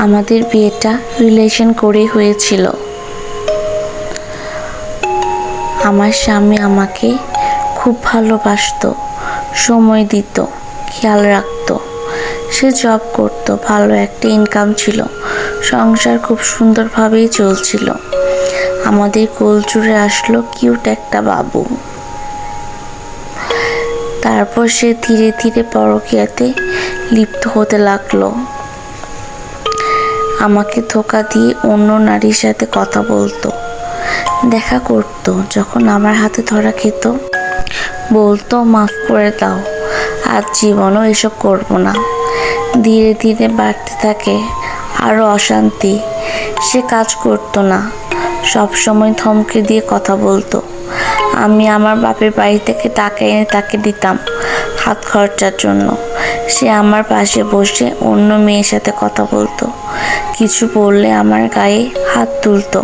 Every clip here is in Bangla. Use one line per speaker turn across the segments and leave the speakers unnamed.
আমাদের বিয়েটা রিলেশন করেই হয়েছিল। আমার স্বামী আমাকে খুব ভালোবাসতো, সময় দিত, খেয়াল রাখতো। সে জব করতো, ভালো একটা ইনকাম ছিল, সংসার খুব সুন্দরভাবেই চলছিল। আমাদের কোল জুড়ে আসলো কিউট একটা বাবু। তারপর সে ধীরে ধীরে পরকীয়াতে লিপ্ত হতে লাগলো। আমাকে ধোঁকা দিয়ে অন্য নারীর সাথে কথা বলতো, দেখা করতো। যখন আমার হাতে ধরা খেত বলতো, মাফ করে দাও, আজ জীবনও এসব করবো না। ধীরে ধীরে বাড়তে থাকে আরও অশান্তি। সে কাজ করতো না, সব সময় ধমকে দিয়ে কথা বলতো। আমি আমার বাপের বাড়ি থেকে টাকা এনে তাকে দিতাম হাত খরচার জন্য। সে আমার পাশে বসে অন্য মেয়ের সাথে কথা বলতো, কিছু বললে আমার গায়ে হাত তুলতো।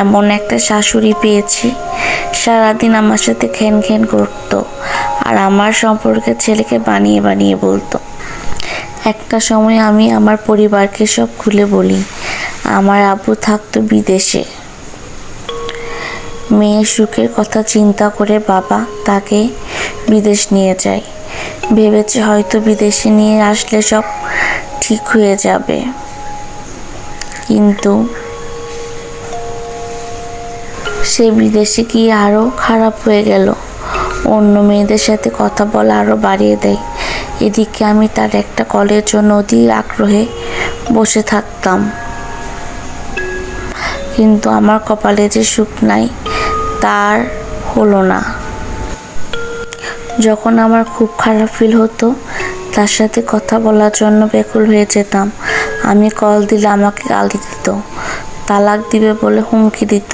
এমন একটা শাশুড়ি পেয়েছি, সারাদিন আমার সাথে ঘ্যান ঘ্যান করতো আর আমার সম্পর্কে ছেলেকে বানিয়ে বানিয়ে বলতো। একটা সময় আমি আমার পরিবারকে সব খুলে বলি। আমার আব্বু থাকতো বিদেশে। মেয়ের সুখের কথা চিন্তা করে বাবা তাকে বিদেশ নিয়ে যায়। ভেবেছে হয়তো বিদেশে নিয়ে আসলে সব ঠিক হয়ে যাবে, কিন্তু সে বিদেশে গিয়ে আরও খারাপ হয়ে গেল। অন্য মেয়েদের সাথে কথা বলা আরও বাড়িয়ে দেয়। এদিকে আমি তার একটা কলের জন্য অতি আগ্রহে বসে থাকতাম, কিন্তু আমার কপালে যে সুখ নাই তার হলো না। যখন আমার খুব খারাপ ফিল হতো তার সাথে কথা বলার জন্য ব্যাকুল হয়ে যেতাম। আমি কল দিলে আমাকে গালি দিত, তালাক দিবে বলে হুমকি দিত,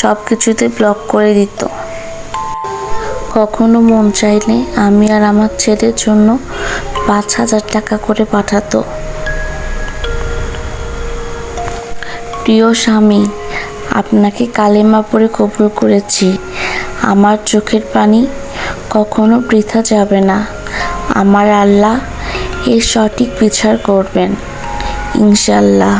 সব কিছুতে ব্লক করে দিত। কখনো মন চাইলে আমি আর আমার ছেলের জন্য 5,000 টাকা করে পাঠাতো। প্রিয় স্বামী, আপনাকে কালেমা পড়ে কবুল করেছি। আমার চোখের পানি কখনো বৃথা যাবে না। আমার আল্লাহ এর সঠিক বিচার করবেন, ইনশাআল্লাহ।